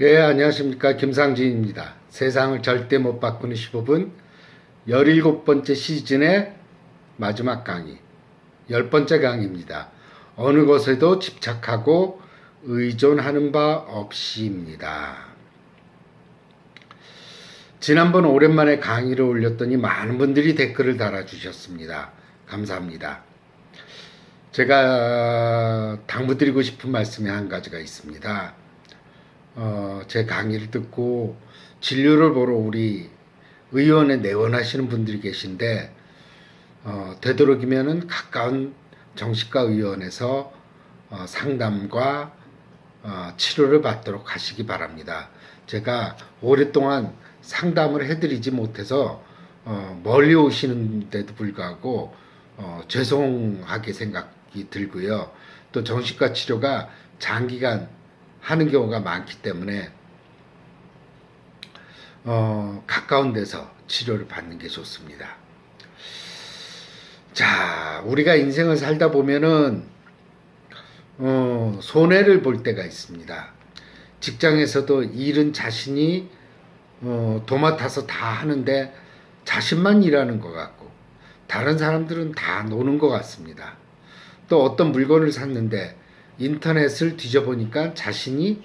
예, 안녕하십니까. 김상진입니다. 세상을 절대 못 바꾸는 15분 17번째 시즌의 마지막 강의, 10번째 강의입니다. 어느 것에도 집착하고 의존하는 바 없이입니다. 지난번 오랜만에 강의를 올렸더니 많은 분들이 댓글을 달아주셨습니다. 감사합니다. 제가 당부드리고 싶은 말씀이 한 가지가 있습니다. 제 강의를 듣고 진료를 보러 우리 의원에 내원하시는 분들이 계신데, 되도록이면은 가까운 정신과 의원에서 상담과 치료를 받도록 하시기 바랍니다. 제가 오랫동안 상담을 해드리지 못해서 멀리 오시는데도 불구하고 죄송하게 생각이 들고요. 또 정신과 치료가 장기간 하는 경우가 많기 때문에 가까운 데서 치료를 받는 게 좋습니다. 자, 우리가 인생을 살다 보면은 손해를 볼 때가 있습니다. 직장에서도 일은 자신이 도맡아서 다 하는데 자신만 일하는 것 같고 다른 사람들은 다 노는 것 같습니다. 또 어떤 물건을 샀는데 인터넷을 뒤져보니까 자신이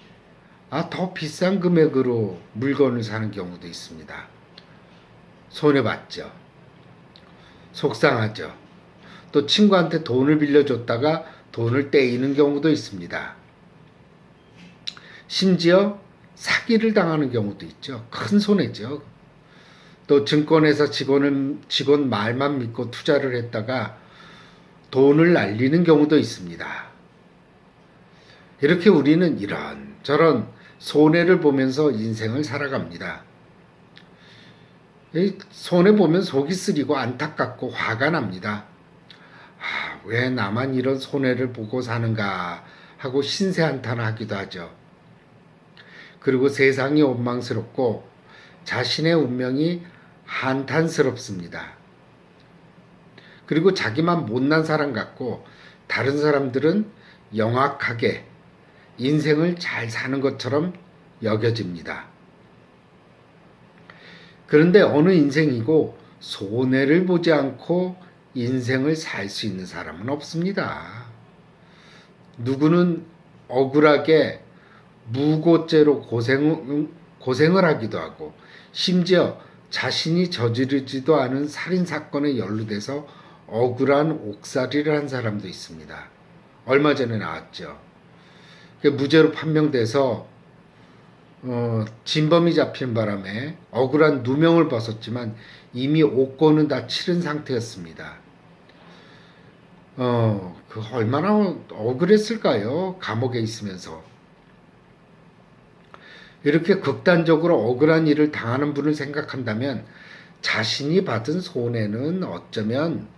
더 비싼 금액으로 물건을 사는 경우도 있습니다. 손해봤죠. 속상하죠. 또 친구한테 돈을 빌려줬다가 돈을 떼이는 경우도 있습니다. 심지어 사기를 당하는 경우도 있죠. 큰 손해죠. 또 증권회사 직원 말만 믿고 투자를 했다가 돈을 날리는 경우도 있습니다. 이렇게 우리는 이런저런 손해를 보면서 인생을 살아갑니다. 손해보면 속이 쓰리고 안타깝고 화가 납니다. 왜 나만 이런 손해를 보고 사는가 하고 신세한탄하기도 하죠. 그리고 세상이 원망스럽고 자신의 운명이 한탄스럽습니다. 그리고 자기만 못난 사람 같고 다른 사람들은 영악하게 인생을 잘 사는 것처럼 여겨집니다. 그런데 어느 인생이고 손해를 보지 않고 인생을 살 수 있는 사람은 없습니다. 누구는 억울하게 무고죄로 고생을 하기도 하고 심지어 자신이 저지르지도 않은 살인사건에 연루돼서 억울한 옥살이를 한 사람도 있습니다. 얼마 전에 나왔죠. 무죄로 판명돼서 진범이 잡힌 바람에 억울한 누명을 벗었지만 이미 옥고는 다 치른 상태였습니다. 그 얼마나 억울했을까요? 감옥에 있으면서. 이렇게 극단적으로 억울한 일을 당하는 분을 생각한다면 자신이 받은 손해는 어쩌면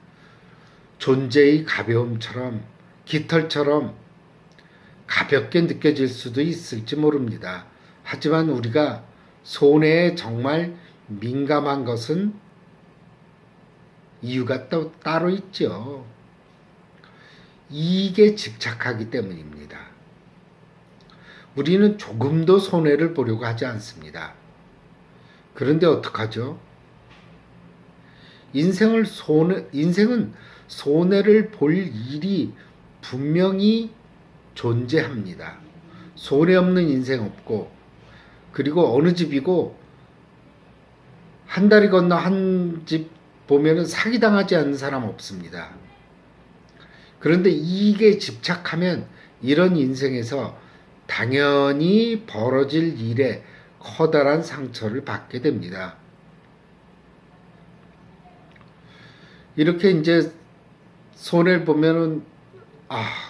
존재의 가벼움처럼 깃털처럼 가볍게 느껴질 수도 있을지 모릅니다. 하지만 우리가 손해에 정말 민감한 것은 이유가 또 따로 있죠. 이익에 집착하기 때문입니다. 우리는 조금도 손해를 보려고 하지 않습니다. 그런데 어떡하죠? 인생은 손해를 볼 일이 분명히 존재합니다. 손해 없는 인생 없고, 그리고 어느 집이고 한 다리 건너 한 집 보면은 사기당하지 않는 사람 없습니다. 그런데 이익에 집착하면 이런 인생에서 당연히 벌어질 일에 커다란 상처를 받게 됩니다. 이렇게 이제 손해를 보면은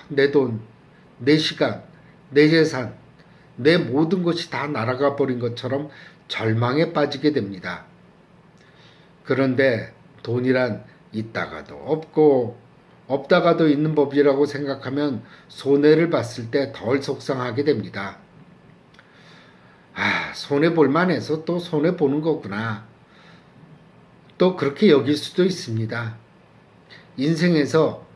내 돈, 내 시간, 내 재산, 내 모든 것이 다 날아가 버린 것처럼 절망에 빠지게 됩니다. 그런데 돈이란 있다가도 없고 없다가도 있는 법이라고 생각하면 손해를 봤을 때 덜 속상하게 됩니다. 손해 볼 만해서 또 손해 보는 거구나. 또 그렇게 여길 수도 있습니다. 인생에서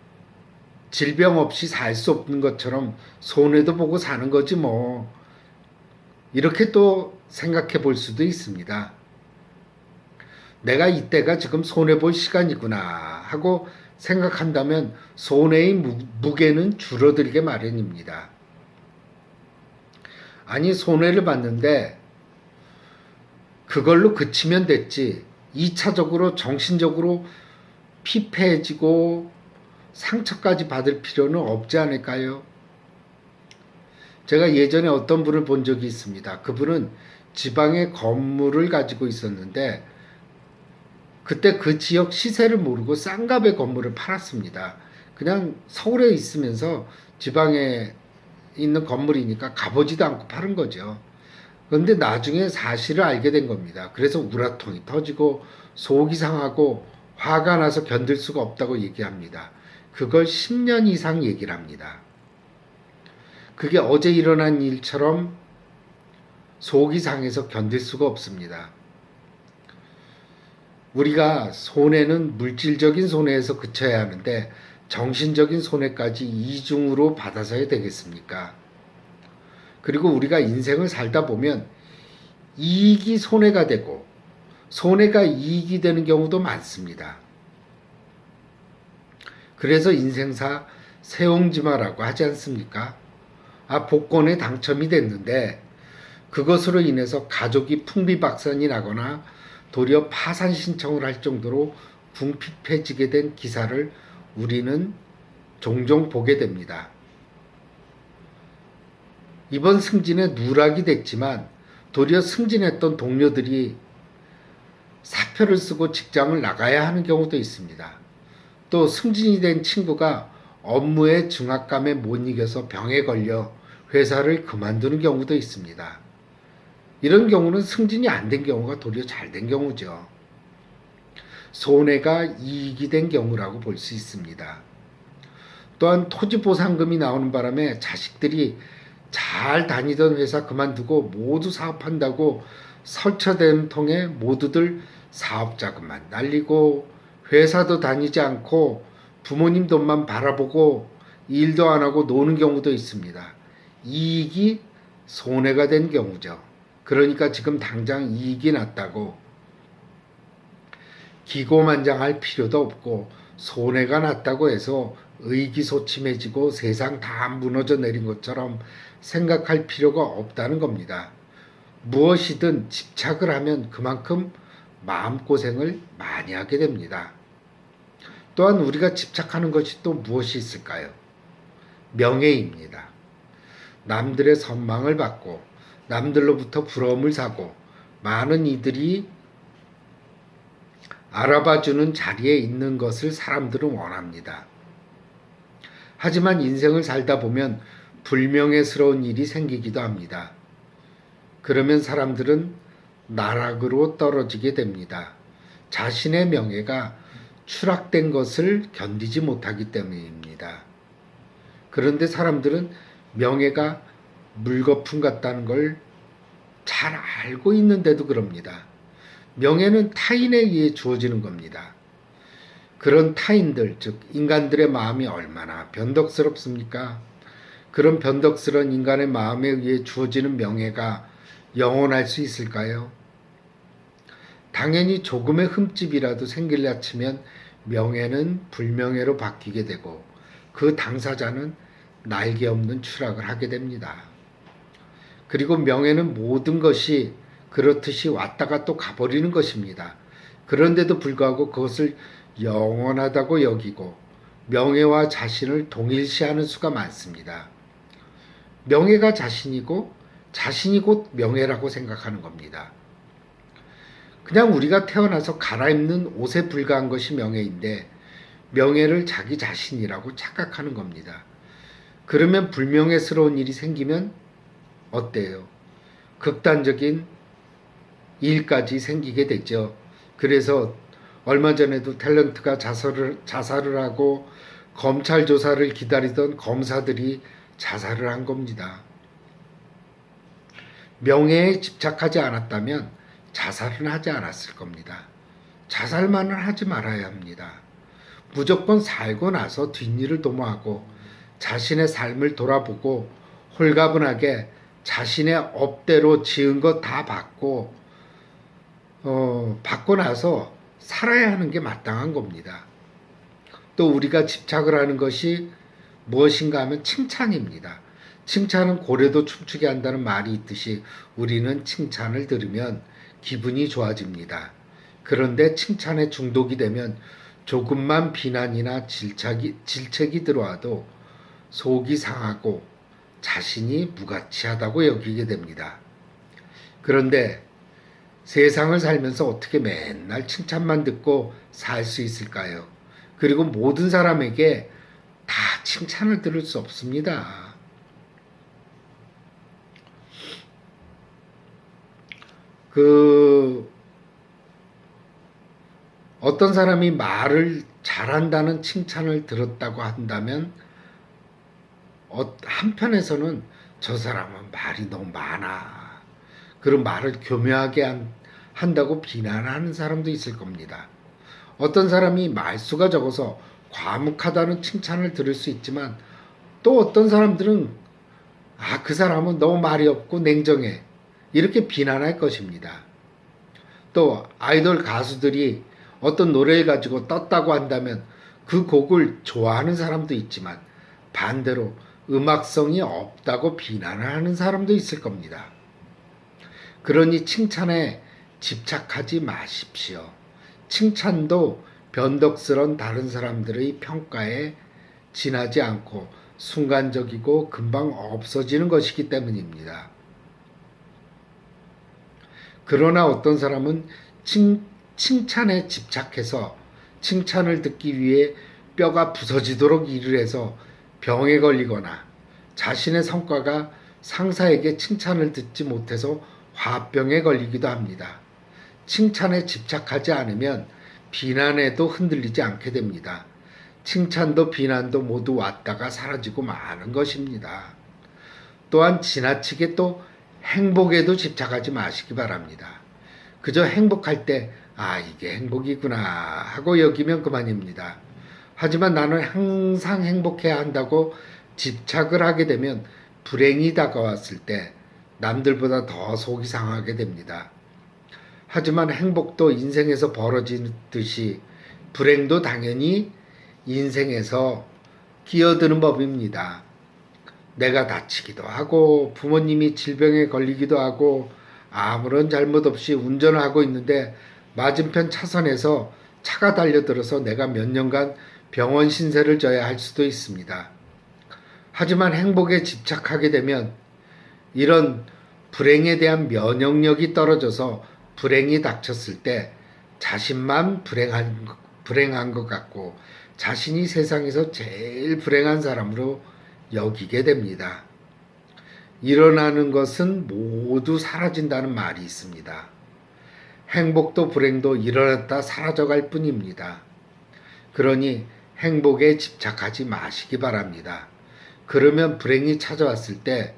질병 없이 살 수 없는 것처럼 손해도 보고 사는 거지 뭐. 이렇게 또 생각해 볼 수도 있습니다. 내가 이때가 지금 손해볼 시간이구나 하고 생각한다면 손해의 무게는 줄어들게 마련입니다. 아니, 손해를 봤는데 그걸로 그치면 됐지 2차적으로 정신적으로 피폐해지고 상처까지 받을 필요는 없지 않을까요? 제가 예전에 어떤 분을 본 적이 있습니다. 그분은 지방에 건물을 가지고 있었는데 그때 그 지역 시세를 모르고 싼 값에 건물을 팔았습니다. 그냥 서울에 있으면서 지방에 있는 건물이니까 가보지도 않고 파는 거죠. 그런데 나중에 사실을 알게 된 겁니다. 그래서 우라통이 터지고 속이 상하고 화가 나서 견딜 수가 없다고 얘기합니다. 그걸 10년 이상 얘기를 합니다. 그게 어제 일어난 일처럼 속이 상해서 견딜 수가 없습니다. 우리가 손해는 물질적인 손해에서 그쳐야 하는데 정신적인 손해까지 이중으로 받아서야 되겠습니까? 그리고 우리가 인생을 살다 보면 이익이 손해가 되고 손해가 이익이 되는 경우도 많습니다. 그래서 인생사 세옹지마라고 하지 않습니까? 복권에 당첨이 됐는데 그것으로 인해서 가족이 풍비박산이 나거나 도리어 파산 신청을 할 정도로 궁핍해지게 된 기사를 우리는 종종 보게 됩니다. 이번 승진에 누락이 됐지만 도리어 승진했던 동료들이 사표를 쓰고 직장을 나가야 하는 경우도 있습니다. 또 승진이 된 친구가 업무의 중압감에 못 이겨서 병에 걸려 회사를 그만두는 경우도 있습니다. 이런 경우는 승진이 안 된 경우가 도리어 잘 된 경우죠. 손해가 이익이 된 경우라고 볼 수 있습니다. 또한 토지보상금이 나오는 바람에 자식들이 잘 다니던 회사 그만두고 모두 사업한다고 설쳐된 통에 모두들 사업자금만 날리고 회사도 다니지 않고 부모님 돈만 바라보고 일도 안 하고 노는 경우도 있습니다. 이익이 손해가 된 경우죠. 그러니까 지금 당장 이익이 났다고 기고만장할 필요도 없고 손해가 났다고 해서 의기소침해지고 세상 다 무너져 내린 것처럼 생각할 필요가 없다는 겁니다. 무엇이든 집착을 하면 그만큼 마음고생을 많이 하게 됩니다. 또한 우리가 집착하는 것이 또 무엇이 있을까요? 명예입니다. 남들의 선망을 받고 남들로부터 부러움을 사고 많은 이들이 알아봐주는 자리에 있는 것을 사람들은 원합니다. 하지만 인생을 살다 보면 불명예스러운 일이 생기기도 합니다. 그러면 사람들은 나락으로 떨어지게 됩니다. 자신의 명예가 추락된 것을 견디지 못하기 때문입니다. 그런데 사람들은 명예가 물거품 같다는 걸 잘 알고 있는데도 그럽니다. 명예는 타인에 의해 주어지는 겁니다. 그런 타인들, 즉 인간들의 마음이 얼마나 변덕스럽습니까? 그런 변덕스러운 인간의 마음에 의해 주어지는 명예가 영원할 수 있을까요? 당연히 조금의 흠집이라도 생길라 치면 명예는 불명예로 바뀌게 되고 그 당사자는 날개 없는 추락을 하게 됩니다. 그리고 명예는 모든 것이 그렇듯이 왔다가 또 가버리는 것입니다. 그런데도 불구하고 그것을 영원하다고 여기고 명예와 자신을 동일시하는 수가 많습니다. 명예가 자신이고 자신이 곧 명예라고 생각하는 겁니다. 그냥 우리가 태어나서 갈아입는 옷에 불과한 것이 명예인데 명예를 자기 자신이라고 착각하는 겁니다. 그러면 불명예스러운 일이 생기면 어때요? 극단적인 일까지 생기게 되죠. 그래서 얼마 전에도 탤런트가 자살을 하고 검찰 조사를 기다리던 검사들이 자살을 한 겁니다. 명예에 집착하지 않았다면 자살은 하지 않았을 겁니다. 자살만은 하지 말아야 합니다. 무조건 살고 나서 뒷일을 도모하고 자신의 삶을 돌아보고 홀가분하게 자신의 업대로 지은 것 다 받고 받고 나서 살아야 하는 게 마땅한 겁니다. 또 우리가 집착을 하는 것이 무엇인가 하면 칭찬입니다. 칭찬은 고래도 춤추게 한다는 말이 있듯이 우리는 칭찬을 들으면 기분이 좋아집니다. 그런데 칭찬에 중독이 되면 조금만 비난이나 질책이 들어와도 속이 상하고 자신이 무가치하다고 여기게 됩니다. 그런데 세상을 살면서 어떻게 맨날 칭찬만 듣고 살 수 있을까요? 그리고 모든 사람에게 다 칭찬을 들을 수 없습니다. 어떤 사람이 말을 잘한다는 칭찬을 들었다고 한다면 한편에서는 저 사람은 말이 너무 많아. 그런 말을 교묘하게 한다고 비난하는 사람도 있을 겁니다. 어떤 사람이 말수가 적어서 과묵하다는 칭찬을 들을 수 있지만 또 어떤 사람들은 그 사람은 너무 말이 없고 냉정해. 이렇게 비난할 것입니다. 또 아이돌 가수들이 어떤 노래를 가지고 떴다고 한다면 그 곡을 좋아하는 사람도 있지만 반대로 음악성이 없다고 비난을 하는 사람도 있을 겁니다. 그러니 칭찬에 집착하지 마십시오. 칭찬도 변덕스런 다른 사람들의 평가에 지나지 않고 순간적이고 금방 없어지는 것이기 때문입니다. 그러나 어떤 사람은 칭찬에 집착해서 칭찬을 듣기 위해 뼈가 부서지도록 일을 해서 병에 걸리거나 자신의 성과가 상사에게 칭찬을 듣지 못해서 화병에 걸리기도 합니다. 칭찬에 집착하지 않으면 비난에도 흔들리지 않게 됩니다. 칭찬도 비난도 모두 왔다가 사라지고 마는 것입니다. 또한 지나치게 또 행복에도 집착하지 마시기 바랍니다. 그저 행복할 때 이게 행복이구나 하고 여기면 그만입니다. 하지만 나는 항상 행복해야 한다고 집착을 하게 되면 불행이 다가왔을 때 남들보다 더 속이 상하게 됩니다. 하지만 행복도 인생에서 벌어지듯이 불행도 당연히 인생에서 끼어드는 법입니다. 내가 다치기도 하고 부모님이 질병에 걸리기도 하고 아무런 잘못 없이 운전을 하고 있는데 맞은편 차선에서 차가 달려들어서 내가 몇 년간 병원 신세를 져야 할 수도 있습니다. 하지만 행복에 집착하게 되면 이런 불행에 대한 면역력이 떨어져서 불행이 닥쳤을 때 자신만 불행한 것 같고 자신이 세상에서 제일 불행한 사람으로 여기게 됩니다. 일어나는 것은 모두 사라진다는 말이 있습니다. 행복도 불행도 일어났다 사라져갈 뿐입니다. 그러니 행복에 집착하지 마시기 바랍니다. 그러면 불행이 찾아왔을 때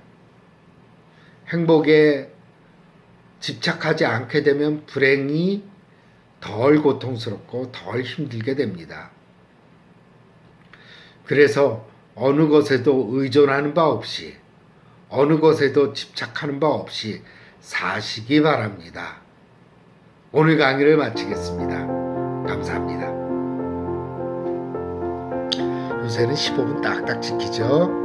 행복에 집착하지 않게 되면 불행이 덜 고통스럽고 덜 힘들게 됩니다. 그래서 어느 것에도 의존하는 바 없이 어느 것에도 집착하는 바 없이 사시기 바랍니다. 오늘 강의를 마치겠습니다. 감사합니다. 요새는 15분 딱딱 지키죠.